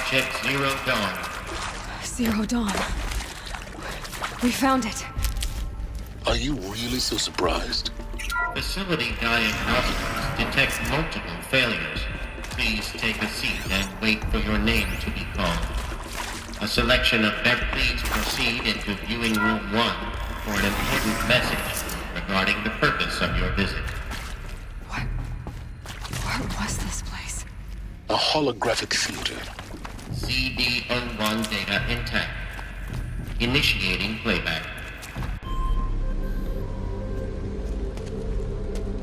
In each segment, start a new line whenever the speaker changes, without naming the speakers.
Project Zero Dawn.
Zero Dawn. We found it.
Are you really so surprised?
Facility diagnostics detect multiple failures. Please take a seat and wait for your name to be called. A selection of please proceed into viewing room 1 for an important message regarding the purpose of your visit.
What was this place?
A holographic theater.
CD01 data intact. Initiating playback.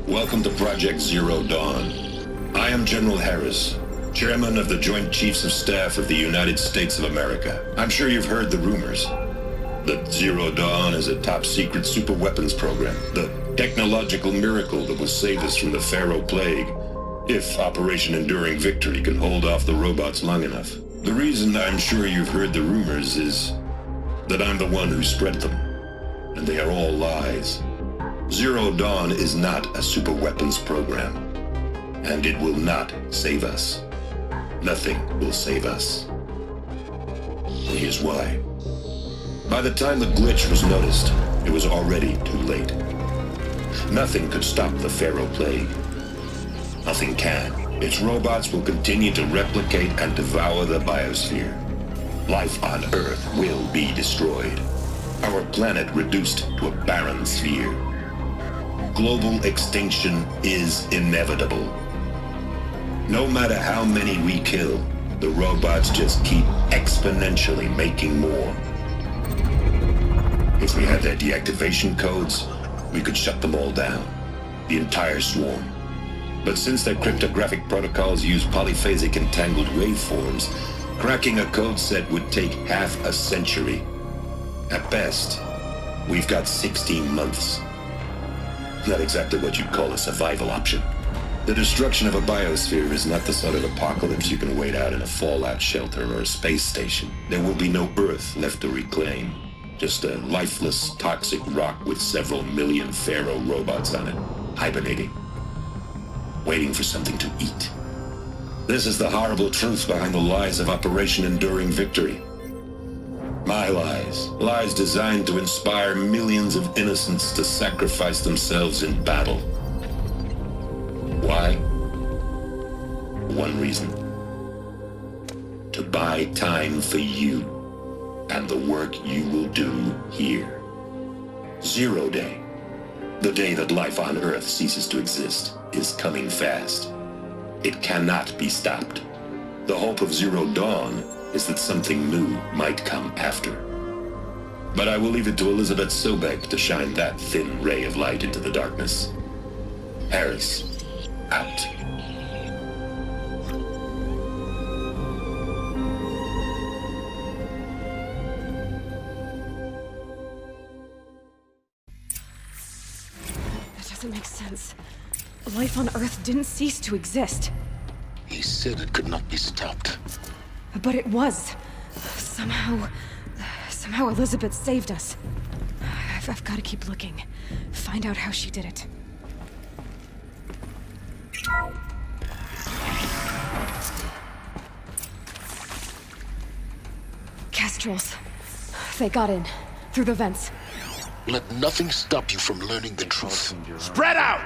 Welcome to Project Zero Dawn. I am General Harris, Chairman of the Joint Chiefs of Staff of the United States of America. I'm sure you've heard the rumors that Zero Dawn is a top-secret super-weapons program, the technological miracle that will save us from the Pharaoh Plague, if Operation Enduring Victory can hold off the robots long enough. The reason I'm sure you've heard the rumors is that I'm the one who spread them, and they are all lies. Zero Dawn is not a super-weapons program, and it will not save us. Nothing will save us. And here's why. By the time the glitch was noticed, it was already too late. Nothing could stop the Pharaoh Plague. Nothing can. Its robots will continue to replicate and devour the biosphere. Life on Earth will be destroyed. Our planet reduced to a barren sphere. Global extinction is inevitable. No matter how many we kill, the robots just keep exponentially making more. If we had their deactivation codes, we could shut them all down, the entire swarm. But since their cryptographic protocols use polyphasic entangled waveforms, cracking a code set would take half a century. At best, we've got 16 months. Not exactly what you'd call a survival option. The destruction of a biosphere is not the sort of apocalypse you can wait out in a fallout shelter or a space station. There will be no Earth left to reclaim. Just a lifeless, toxic rock with several million Pharaoh robots on it, hibernating, waiting for something to eat. This is the horrible truth behind the lies of Operation Enduring Victory. My lies. Lies designed to inspire millions of innocents to sacrifice themselves in battle. Why? One reason. To buy time for you and the work you will do here. Zero Day, the day that life on Earth ceases to exist, is coming fast. It cannot be stopped. The hope of Zero Dawn is that something new might come after. But I will leave it to Elizabeth Sobek to shine that thin ray of light into the darkness. Harris, out.
That doesn't make sense. Life on Earth didn't cease to exist.
He said it could not be stopped.
But it was. Somehow Elizabeth saved us. I've got to keep looking. Find out how she did it. Kestrels. They got in. Through the vents.
Let nothing stop you from learning the truth.
Spread out!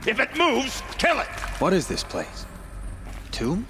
If it moves, kill it!
What is this place? Tomb?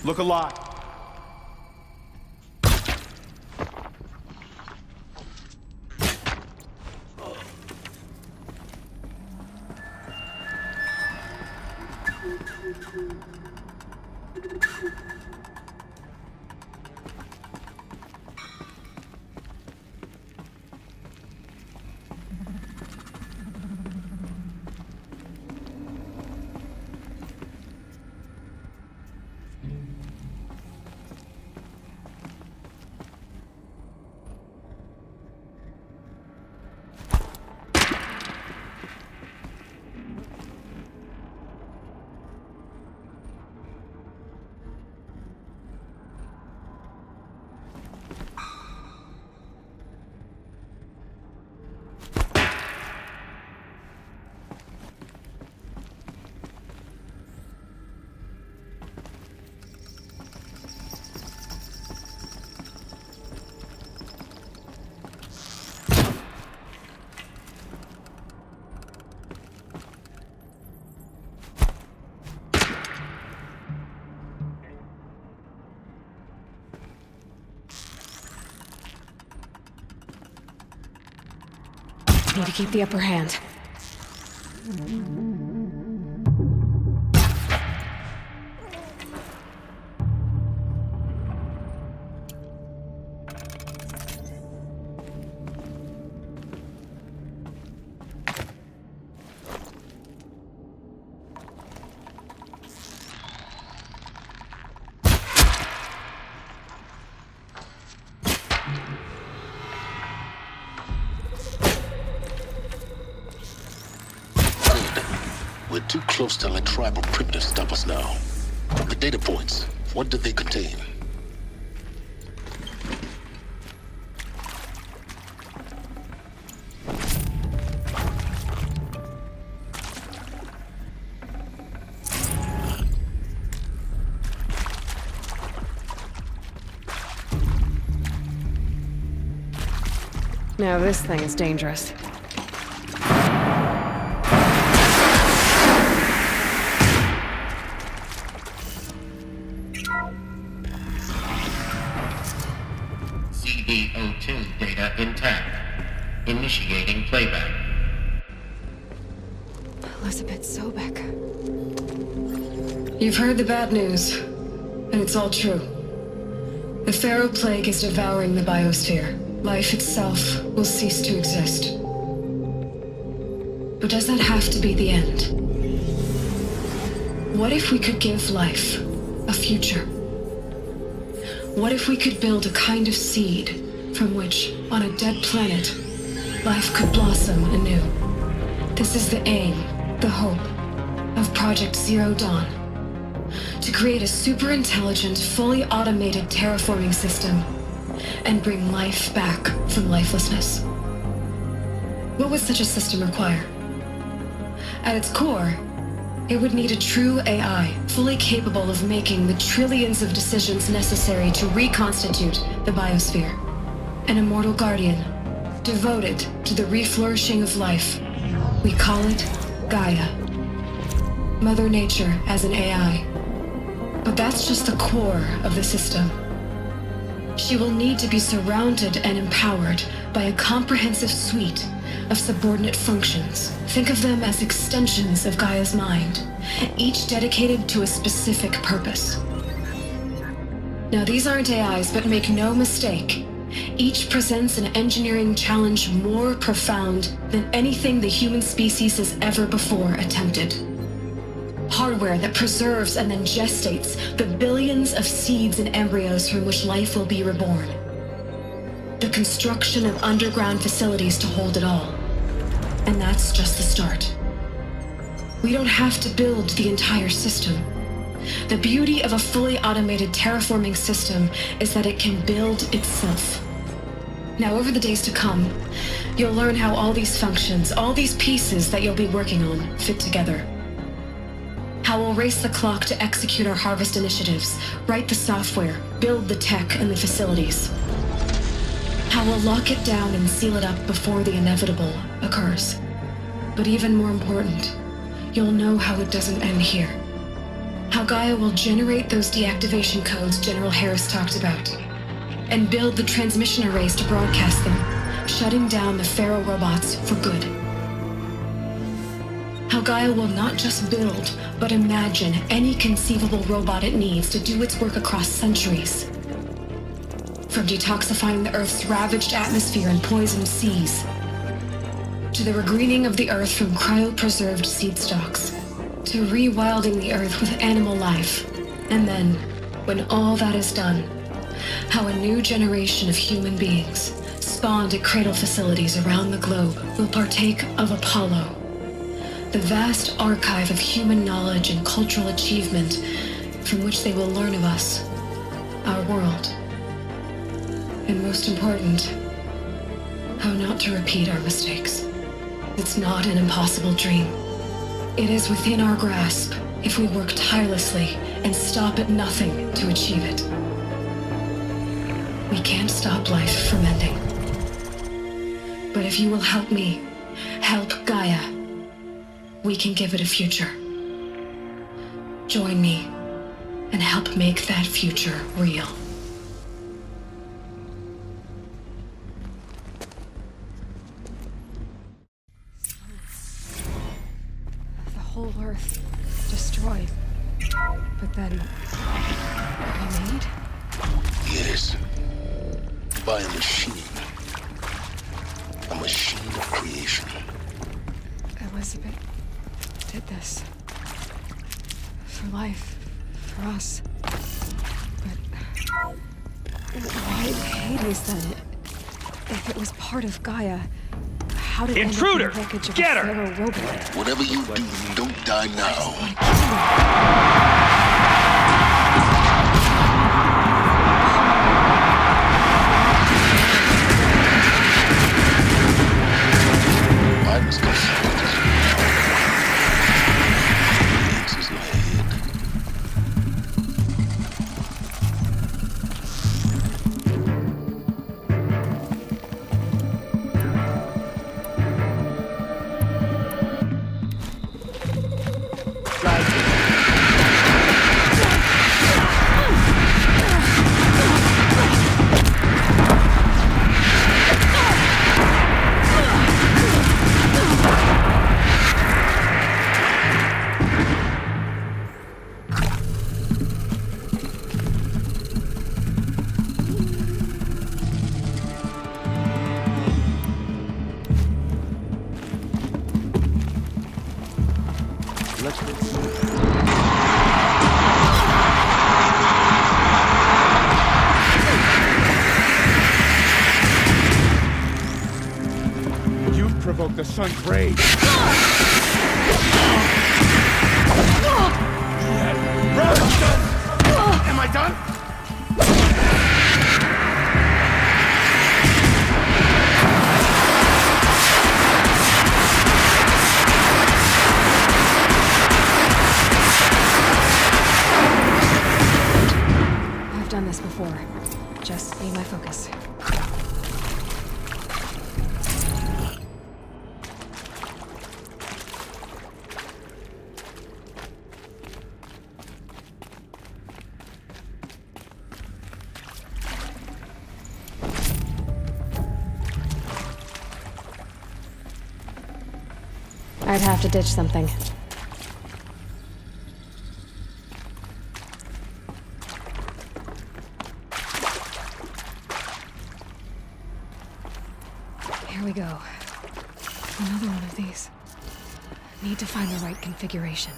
Look alive.
Need to keep the upper hand.
We're too close to let tribal primitives stop us now. The data points, what do they contain?
Now this thing is dangerous.
CD02 data intact. Initiating playback.
Elizabeth Sobek.
You've heard the bad news, and it's all true. The Pharaoh Plague is devouring the biosphere. Life itself will cease to exist. But does that have to be the end? What if we could give life a future? What if we could build a kind of seed from which, on a dead planet, life could blossom anew? This is the aim, the hope, of Project Zero Dawn. To create a super-intelligent, fully automated terraforming system and bring life back from lifelessness. What would such a system require? At its core, it would need a true AI, fully capable of making the trillions of decisions necessary to reconstitute the biosphere. An immortal guardian, devoted to the reflourishing of life. We call it Gaia. Mother Nature as an AI. But that's just the core of the system. She will need to be surrounded and empowered by a comprehensive suite of subordinate functions. Think of them as extensions of Gaia's mind, each dedicated to a specific purpose. Now, these aren't AIs, but make no mistake, each presents an engineering challenge more profound than anything the human species has ever before attempted. Hardware that preserves and then gestates the billions of seeds and embryos from which life will be reborn. The construction of underground facilities to hold it all. And that's just the start. We don't have to build the entire system. The beauty of a fully automated terraforming system is that it can build itself. Now, over the days to come, you'll learn how all these functions, all these pieces that you'll be working on, fit together. How we'll race the clock to execute our harvest initiatives, write the software, build the tech and the facilities. How we'll lock it down and seal it up before the inevitable occurs. But even more important, you'll know how it doesn't end here. How Gaia will generate those deactivation codes General Harris talked about, and build the transmission arrays to broadcast them, shutting down the Pharaoh robots for good. How Gaia will not just build, but imagine any conceivable robot it needs to do its work across centuries. From detoxifying the Earth's ravaged atmosphere and poisoned seas, to the regreening of the Earth from cryopreserved seed stalks, to rewilding the Earth with animal life. And then, when all that is done, how a new generation of human beings, spawned at cradle facilities around the globe, will partake of Apollo, the vast archive of human knowledge and cultural achievement from which they will learn of us, our world. And most important, how not to repeat our mistakes. It's not an impossible dream. It is within our grasp if we work tirelessly and stop at nothing to achieve it. We can't stop life from ending. But if you will help me, help Gaia, we can give it a future. Join me and help make that future real.
The whole Earth destroyed. But then... remade?
Yes. By a machine. A machine of creation.
Elizabeth did this. For life. For us. But... why Hades then? If it was part of Gaia, how did it end up in the
Intruder!
wreckage of
Get
a
her!
Pharaoh robot?
Whatever you do, don't die now. I was concerned. This is my head.
You've provoked the sun's rage. Am I done?
I've done this before. Just be my focus. I'd have to ditch something. Here we go. Another one of these. Need to find the right configuration.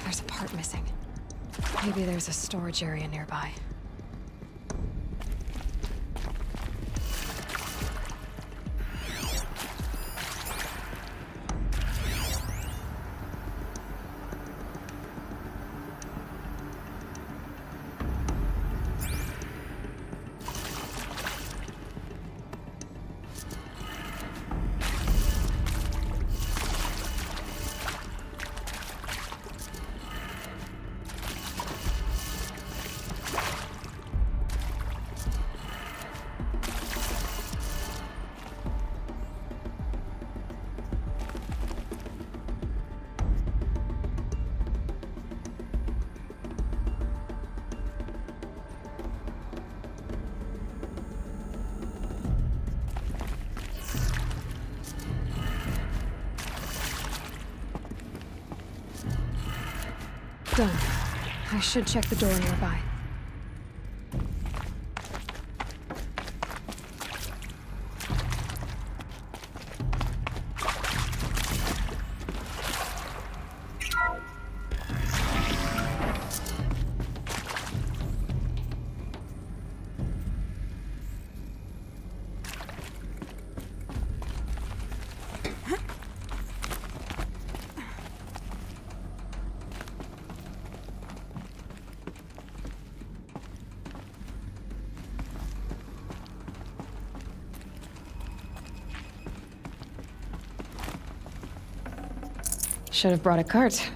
There's a part missing. Maybe there's a storage area nearby. Done. I should check the door nearby. Should have brought a cart.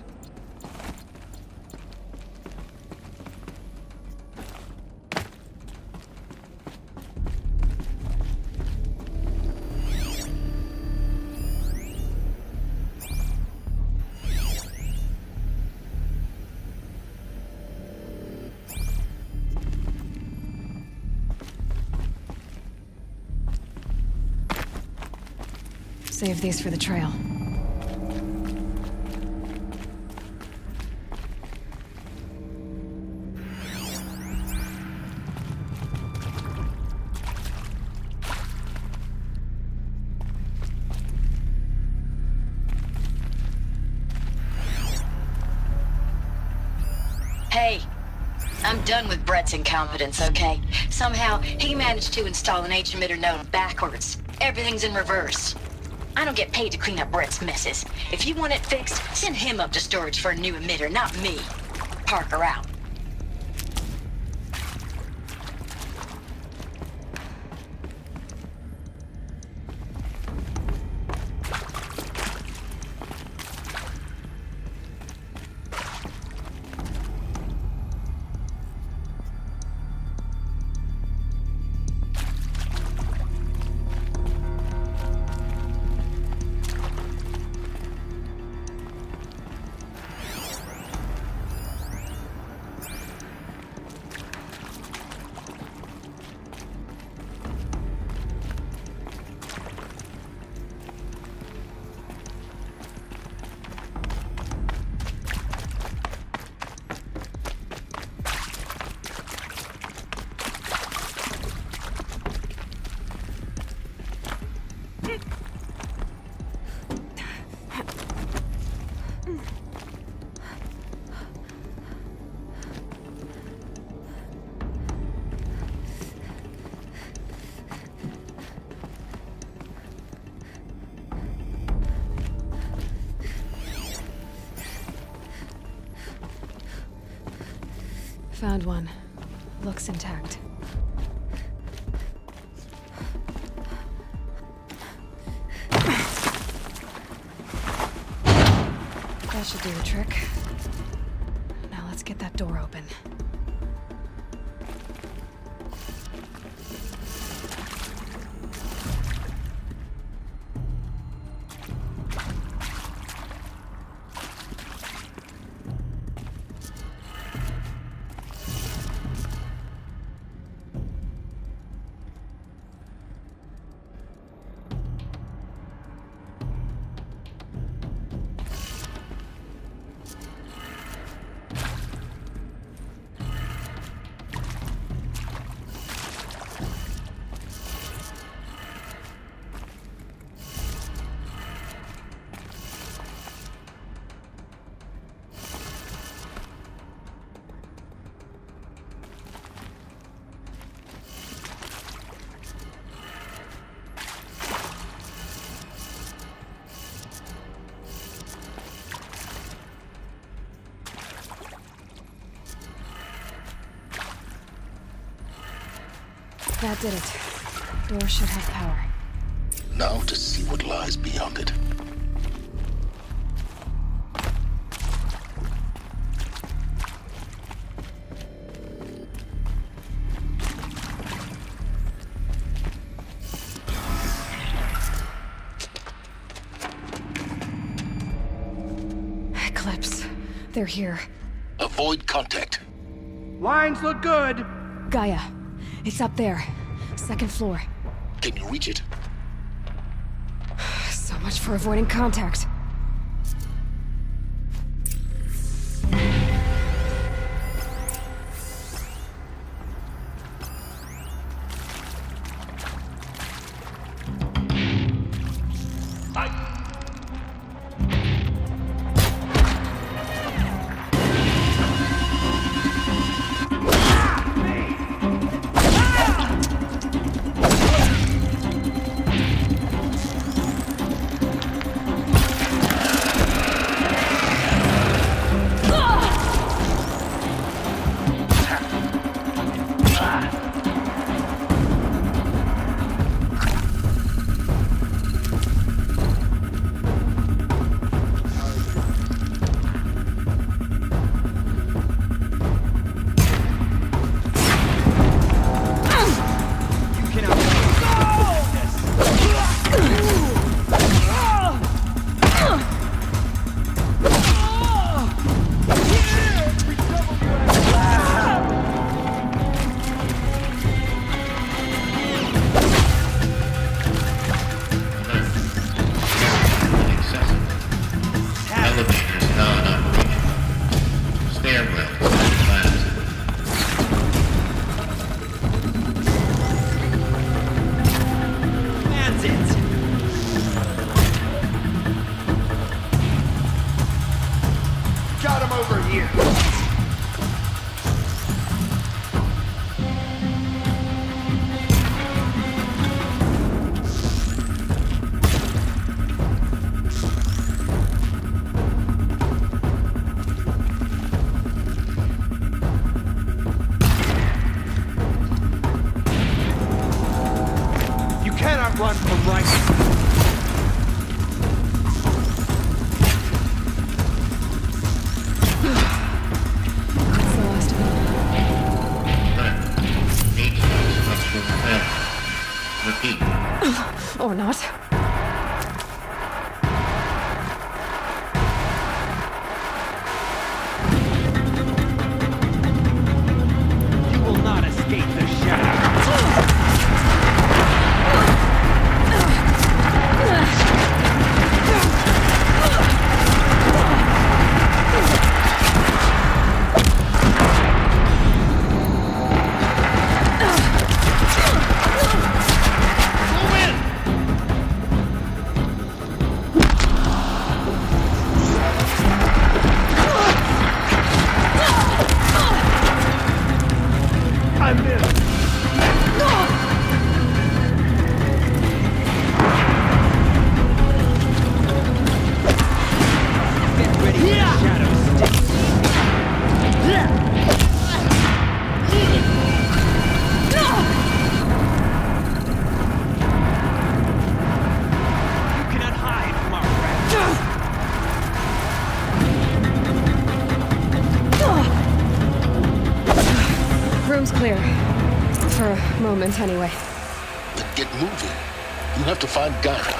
Save these for the trail.
Hey, I'm done with Brett's incompetence, okay? Somehow, he managed to install an H-emitter node backwards. Everything's in reverse. I don't get paid to clean up Brett's messes. If you want it fixed, send him up to storage for a new emitter, not me. Parker out. Found one. Looks intact. That should do the trick. Now let's get that door open. That did it. Door should have power.
Now to see what lies beyond it.
Eclipse. They're here.
Avoid contact.
Lines look good.
Gaia. It's up there. Second floor.
Can you reach it?
So much for avoiding contact.
That's it. Got him over here. You cannot run from right.
That's the last of them.
Good. Structural failure. Repeat.
Or not.
You will not escape the shadow. I missed. Get ready for the shadow stick. You cannot hide from our wrath.
Room's clear. For a moment, anyway.
Then get moving. You have to find Gaia.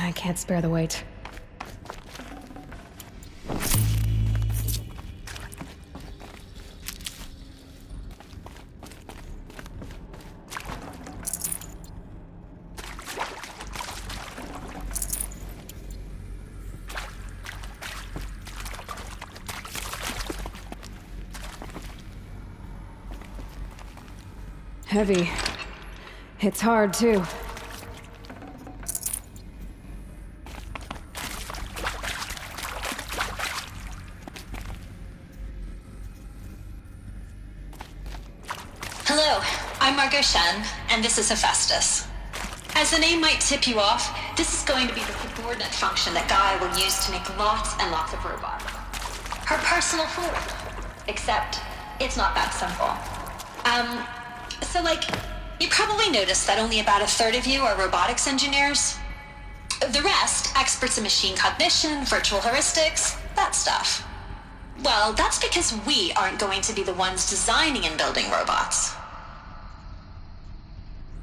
I can't spare the weight. Heavy. It's hard, too.
Hello, I'm Margot Shen, and this is Hephaestus. As the name might tip you off, this is going to be the subordinate function that Gaia will use to make lots and lots of robots. Her personal fool. Except, it's not that simple. You probably noticed that only about a third of you are robotics engineers. The rest, experts in machine cognition, virtual heuristics, that stuff. Well, that's because we aren't going to be the ones designing and building robots.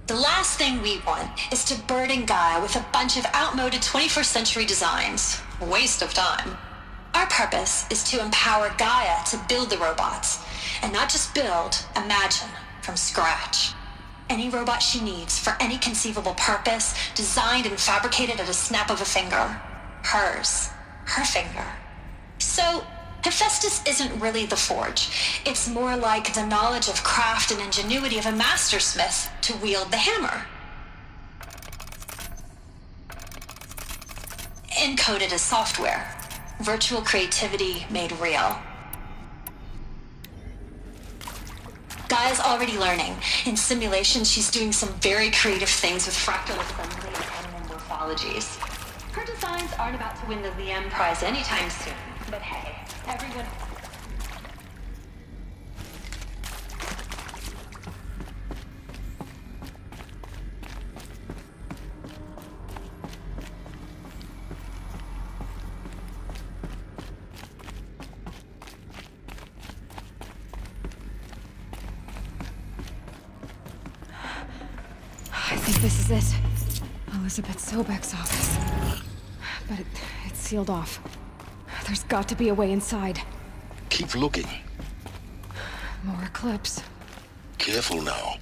The last thing we want is to burden Gaia with a bunch of outmoded 21st century designs. Waste of time. Our purpose is to empower Gaia to build the robots, and not just build, imagine, from scratch. Any robot she needs for any conceivable purpose, designed and fabricated at a snap of a finger. Hers. Her finger. So, Hephaestus isn't really the forge. It's more like the knowledge of craft and ingenuity of a mastersmith to wield the hammer. Encoded as software. Virtual creativity made real. Gaia's already learning. In simulations, she's doing some very creative things with fractal assembly and animal morphologies. Her designs aren't about to win the Liam Prize anytime soon, but hey, everyone...
think this is it. Elizabeth Sobek's office. But it's sealed off. There's got to be a way inside.
Keep looking.
More clips.
Careful now.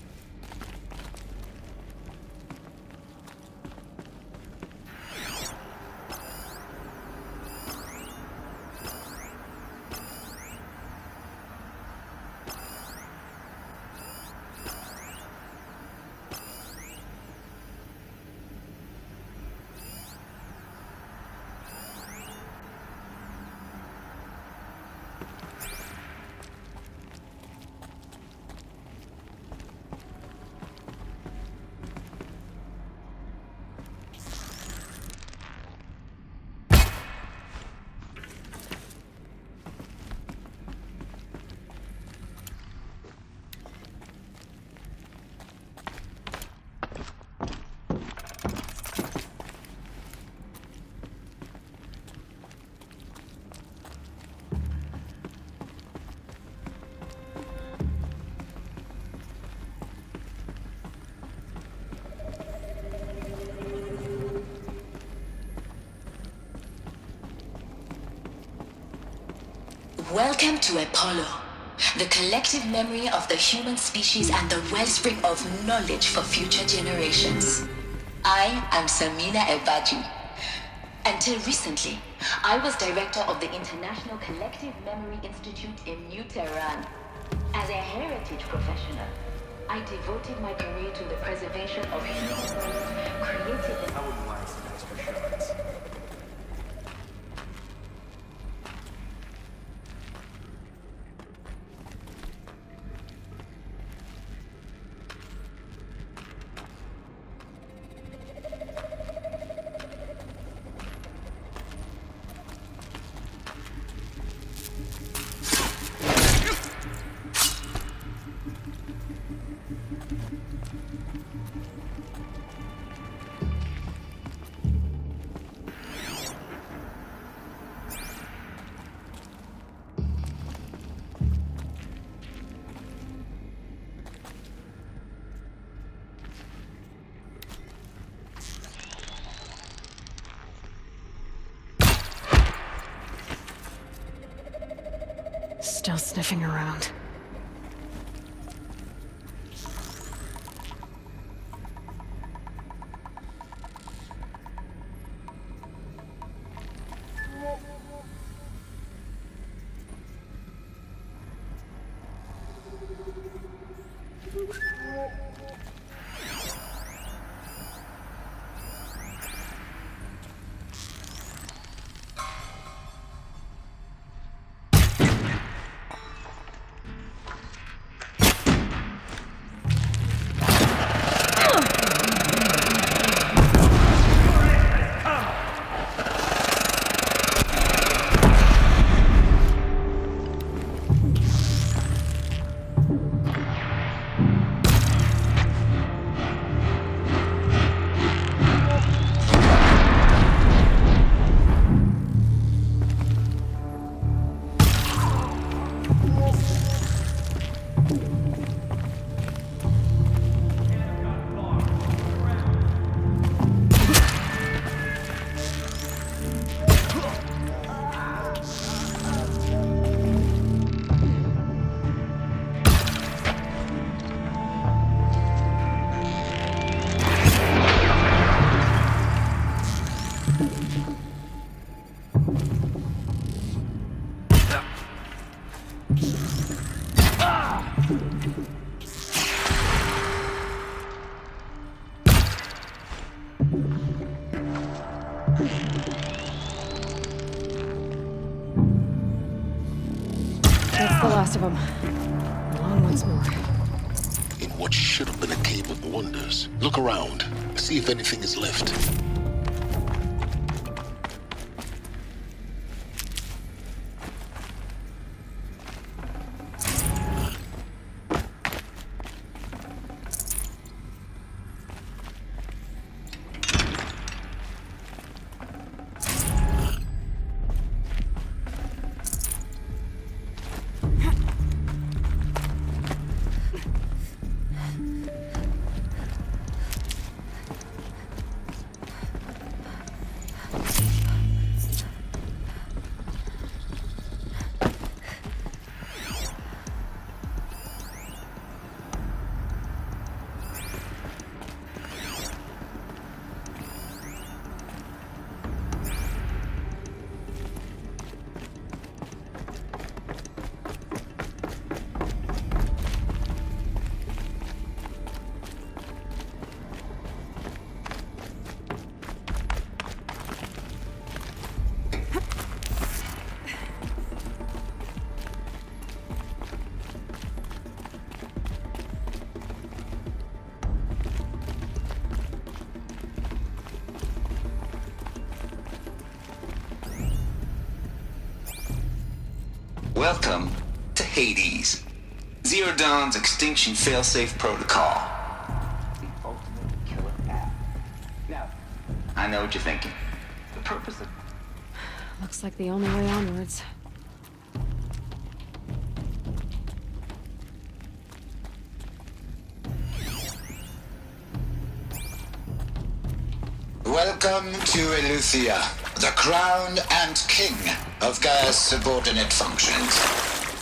Welcome to Apollo, the collective memory of the human species and the wellspring of knowledge for future generations. I am Samina Ebaji. Until recently, I was director of the International Collective Memory Institute in New Tehran. As a heritage professional, I devoted my career to the preservation of human rights, created and...
I wouldn't want some extra shots.
Still sniffing around. That's the last of them. Along once more.
In what should have been a cave of wonders. Look around. See if anything is left.
Welcome to Hades. Zero Dawn's extinction failsafe protocol. The ultimate killer app. Now, I know what you're thinking. The purpose of...
Looks like the only way onwards.
Welcome to Eleuthia, the crown and king of Gaia's subordinate functions.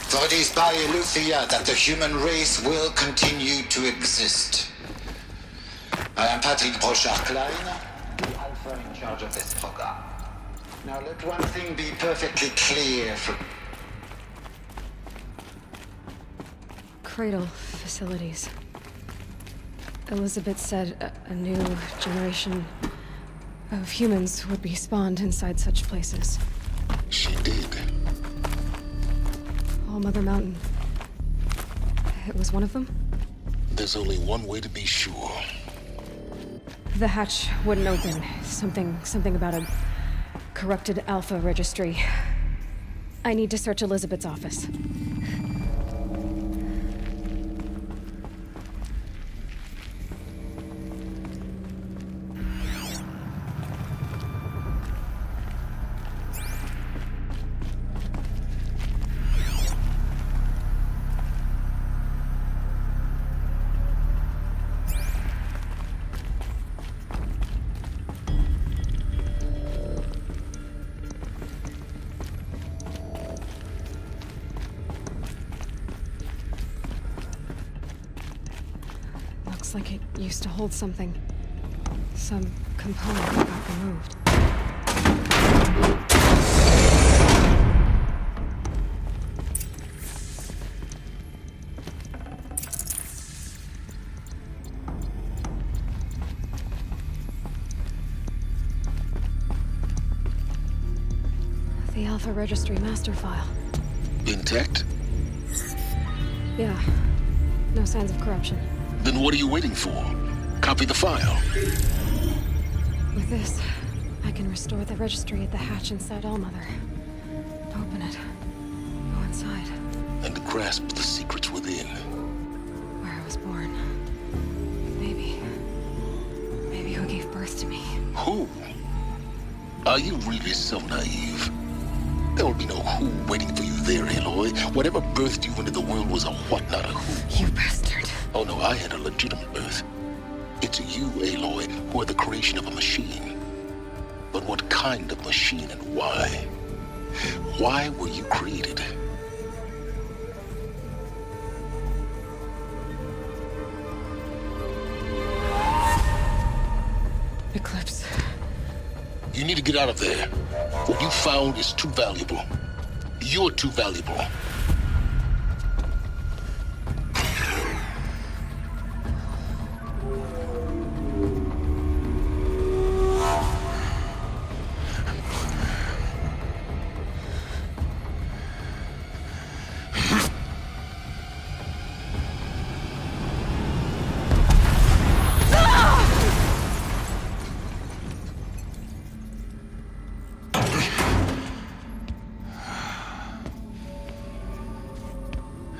For it is by Eleuthia that the human race will continue to exist. I am Patrick Brochard-Klein, the Alpha in charge of this program. Now let one thing be perfectly clear from...
Cradle facilities. Elizabeth said a new generation of humans would be spawned inside such places.
She did.
All Mother Mountain. It was one of them?
There's only one way to be sure.
The hatch wouldn't open. Something about a corrupted Alpha registry. I need to search Elizabeth's office. Looks like it used to hold something. Some component that got removed. The Alpha Registry master file.
Intact?
Yeah. No signs of corruption.
Then what are you waiting for? Copy the file.
With this, I can restore the registry at the hatch inside Allmother. Open it. Go inside.
And grasp the secrets within.
Where I was born. Maybe who gave birth to me.
Who? Are you really so naive? There will be no who waiting for you there, Aloy. Whatever birthed you into the world was a what, not a who.
You bastard.
Oh no, I had a legitimate birth. It's you, Aloy, who are the creation of a machine. But what kind of machine and why? Why were you created?
Eclipse.
You need to get out of there. What you found is too valuable. You're too valuable.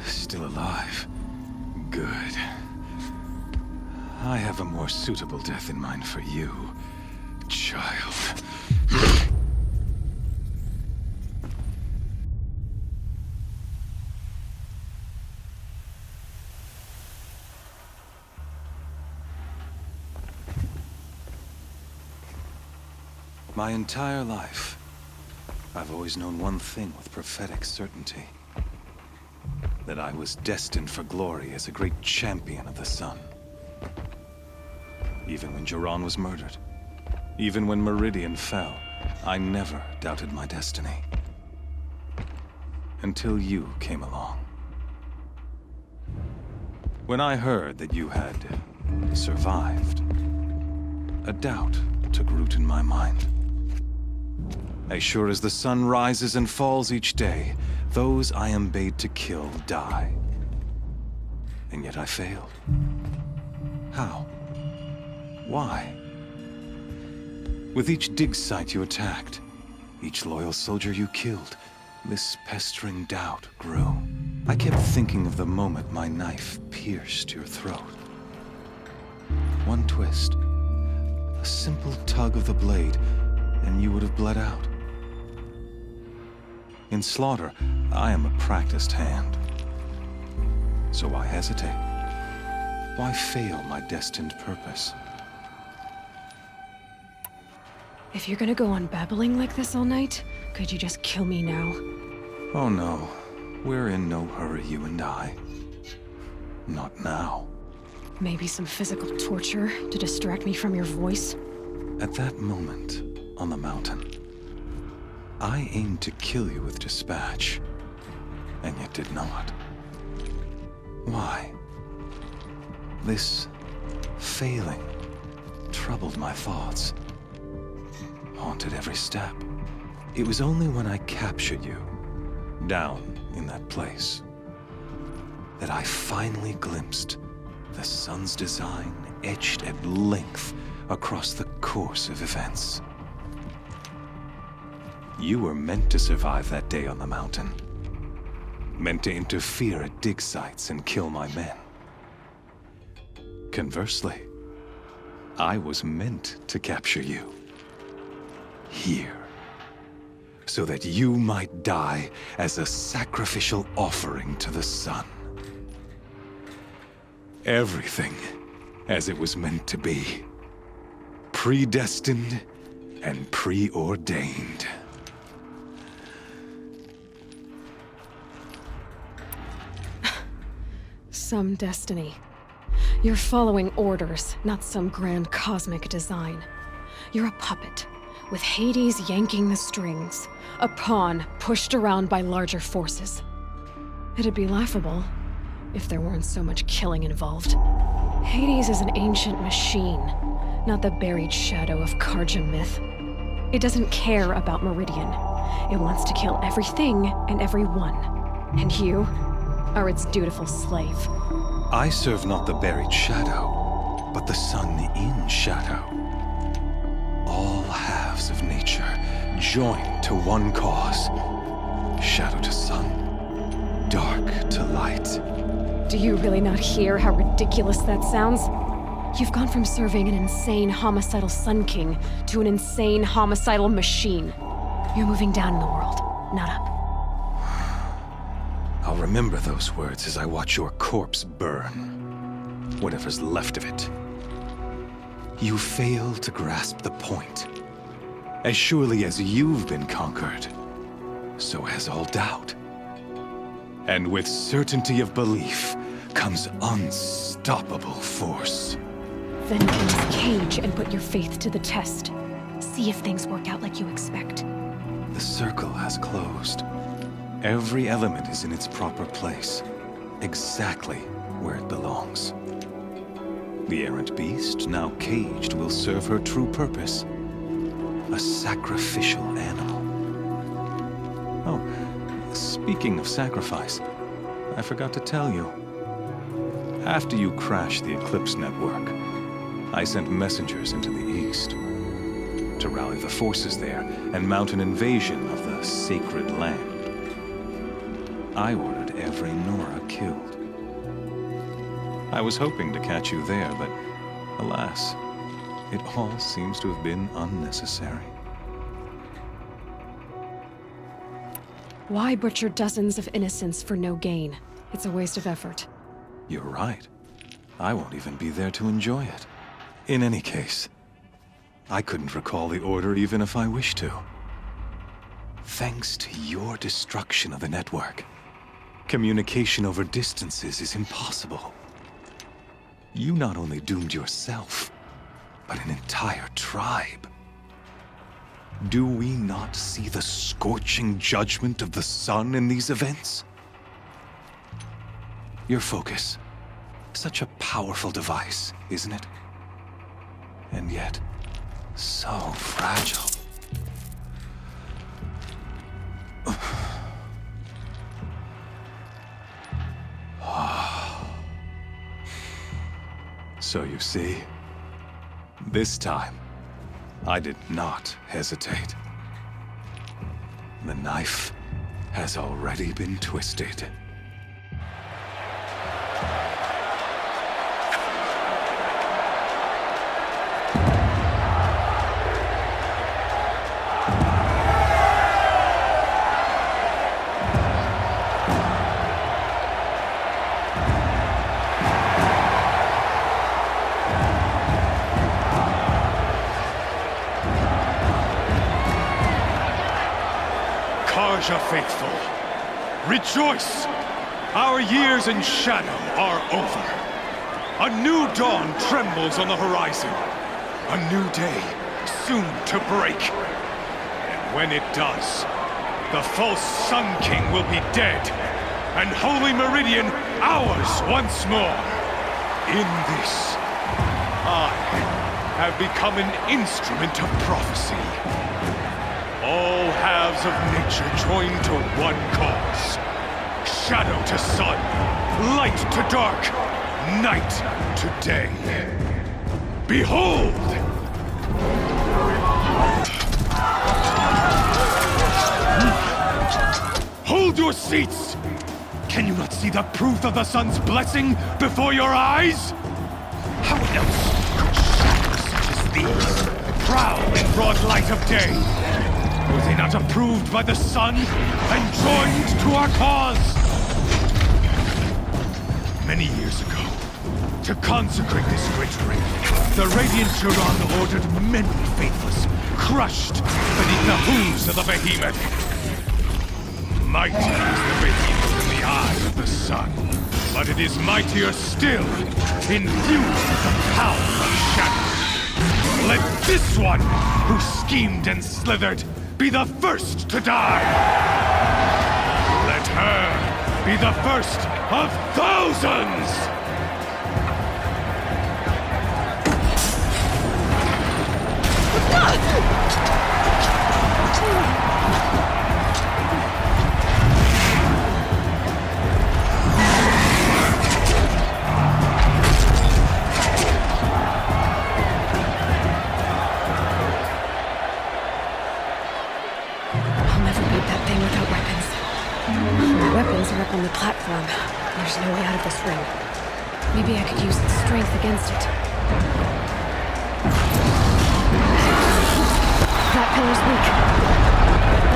Still alive. Good. I have a more suitable death in mind for you, child. My entire life, I've always known one thing with prophetic certainty. That I was destined for glory as a great champion of the sun. Even when Jiran was murdered, even when Meridian fell, I never doubted my destiny. Until you came along. When I heard that you had survived, a doubt took root in my mind. As sure as the sun rises and falls each day, those I am bade to kill die. And yet I failed. How? Why? With each dig site you attacked, each loyal soldier you killed, this pestering doubt grew. I kept thinking of the moment my knife pierced your throat. One twist, a simple tug of the blade, and you would have bled out. In slaughter, I am a practiced hand. So why hesitate? Why fail my destined purpose?
If you're gonna go on babbling like this all night, could you just kill me now?
Oh no, we're in no hurry, you and I. Not now.
Maybe some physical torture to distract me from your voice?
At that moment, on the mountain, I aimed to kill you with dispatch, and yet did not. Why? This failing troubled my thoughts, haunted every step. It was only when I captured you, down in that place, that I finally glimpsed the sun's design etched at length across the course of events. You were meant to survive that day on the mountain. Meant to interfere at dig sites and kill my men. Conversely, I was meant to capture you. Here. So that you might die as a sacrificial offering to the sun. Everything as it was meant to be. Predestined and preordained.
Some destiny. You're following orders, not some grand cosmic design. You're a puppet, with Hades yanking the strings. A pawn pushed around by larger forces. It'd be laughable if there weren't so much killing involved. Hades is an ancient machine, not the buried shadow of Karja myth. It doesn't care about Meridian. It wants to kill everything and everyone. And you are its dutiful slave.
I serve not the buried shadow, but the sun in shadow. All halves of nature joined to one cause. Shadow to sun, dark to light.
Do you really not hear how ridiculous that sounds? You've gone from serving an insane homicidal Sun King to an insane homicidal machine. You're moving down in the world, not up.
I'll remember those words as I watch your corpse burn. Whatever's left of it. You fail to grasp the point. As surely as you've been conquered, so has all doubt. And with certainty of belief comes unstoppable force.
Then cage and put your faith to the test. See if things work out like you expect.
The circle has closed. Every element is in its proper place, exactly where it belongs. The errant beast, now caged, will serve her true purpose. A sacrificial animal. Oh, speaking of sacrifice, I forgot to tell you. After you crashed the Eclipse network, I sent messengers into the east to rally the forces there and mount an invasion of the sacred land. I ordered every Nora killed. I was hoping to catch you there, but alas, it all seems to have been unnecessary.
Why butcher dozens of innocents for no gain? It's a waste of effort.
You're right. I won't even be there to enjoy it. In any case, I couldn't recall the order even if I wished to. Thanks to your destruction of the network, communication over distances is impossible. You not only doomed yourself, but an entire tribe. Do we not see the scorching judgment of the sun in these events? Your focus, such a powerful device, isn't it? And yet, so fragile. So you see, this time, I did not hesitate. The knife has already been twisted.
Karja faithful, rejoice! Our years in shadow are over. A new dawn trembles on the horizon. A new day soon to break. And when it does, the false Sun King will be dead, and Holy Meridian ours once more. In this, I have become an instrument of prophecy. All halves of nature join to one cause. Shadow to sun, light to dark, night to day. Behold! Hold your seats! Can you not see the proof of the sun's blessing before your eyes? How else could shadows such as these prowl in broad light of day? Were they not approved by the sun and joined to our cause? Many years ago, to consecrate this great ring, the Radiant Turan ordered many faithless, crushed beneath the hooves of the behemoth. Mighty is the behemoth in the eye of the sun, but it is mightier still, infused with the power of shadow. Let this one, who schemed and slithered, be the first to die! Let her be the first of thousands!
On the platform. There's no way out of this ring. Maybe I could use its strength against it. That pillar's weak.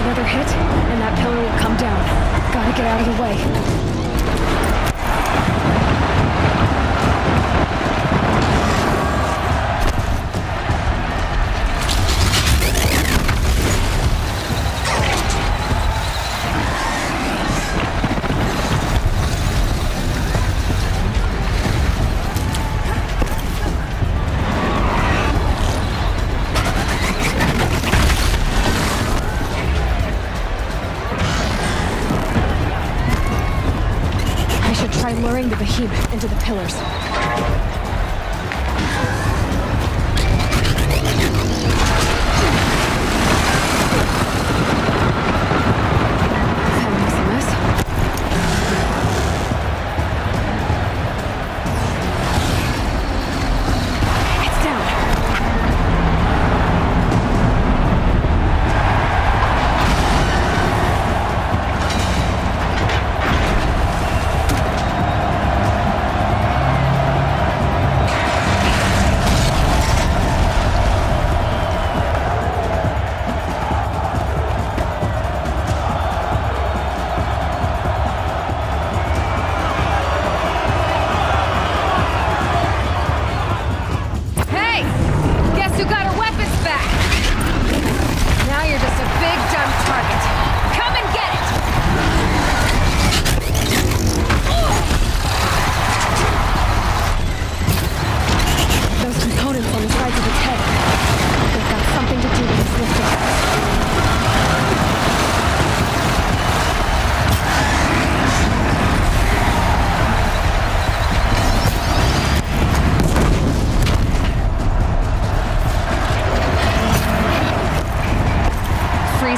Another hit, and that pillar will come down. Gotta get out of the way. Luring the behemoth into the pillars.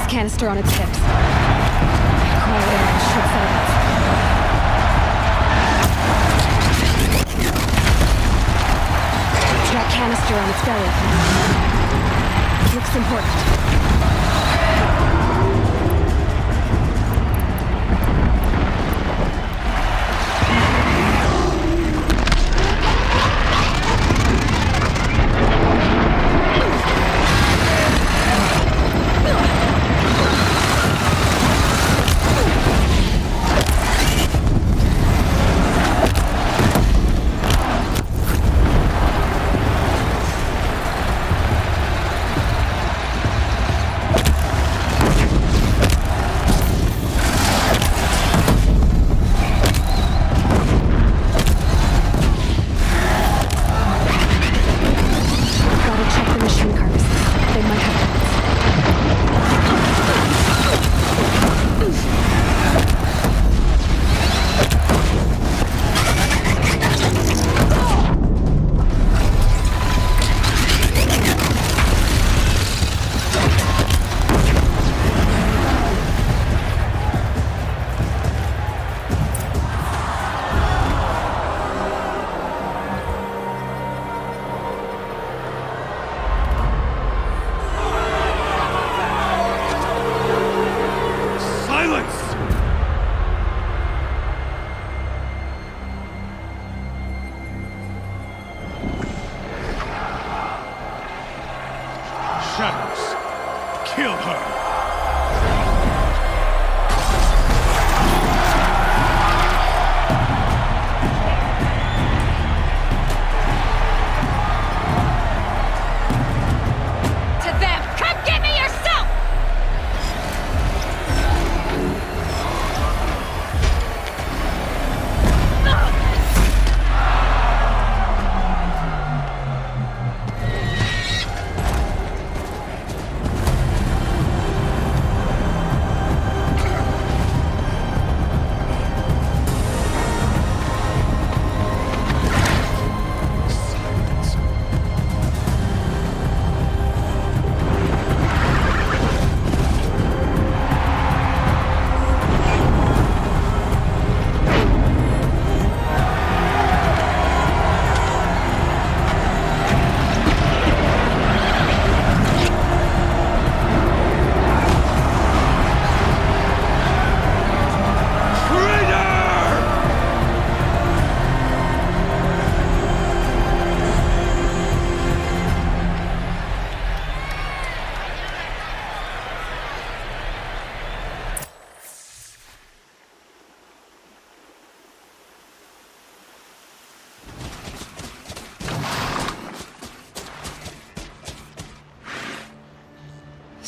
Canister on its hips. Quiet area should settle that canister on its belly. Looks important.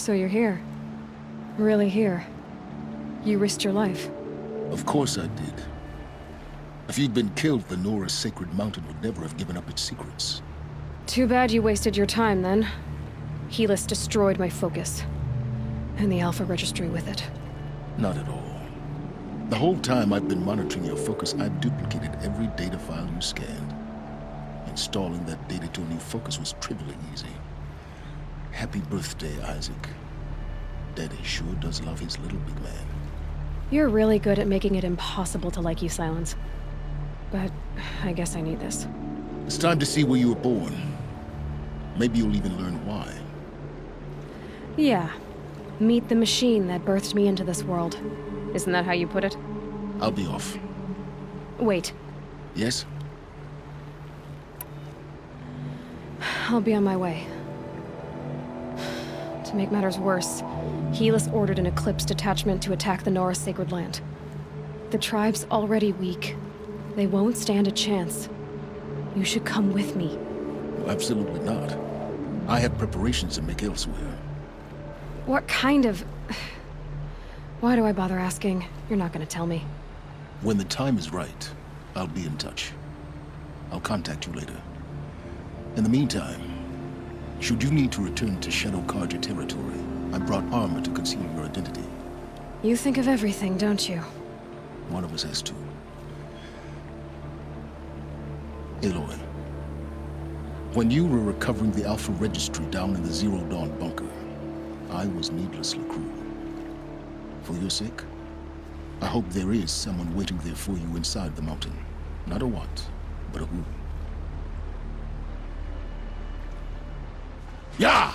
So you're here. Really here. You risked your life.
Of course I did. If you'd been killed, the Nora's sacred mountain would never have given up its secrets.
Too bad you wasted your time, then. Helis destroyed my focus. And the Alpha Registry with it.
Not at all. The whole time I've been monitoring your focus, I've duplicated every data file you scanned. Installing that data to a new focus was trivially easy. Happy birthday, Isaac. Daddy sure does love his little big man.
You're really good at making it impossible to like you, Silence. But I guess I need this.
It's time to see where you were born. Maybe you'll even learn why.
Yeah. Meet the machine that birthed me into this world. Isn't that how you put it?
I'll be off.
Wait.
Yes?
I'll be on my way. To make matters worse, Helis ordered an Eclipse detachment to attack the Nora's sacred land. The tribe's already weak. They won't stand a chance. You should come with me.
No, absolutely not. I have preparations to make elsewhere.
What kind of... Why do I bother asking? You're not gonna tell me.
When the time is right, I'll be in touch. I'll contact you later. In the meantime, should you need to return to Shadow Karja territory, I brought armor to conceal your identity.
You think of everything, don't you?
One of us has to. Aloy, when you were recovering the Alpha Registry down in the Zero Dawn bunker, I was needlessly cruel. For your sake, I hope there is someone waiting there for you inside the mountain. Not a what, but a who. Yeah!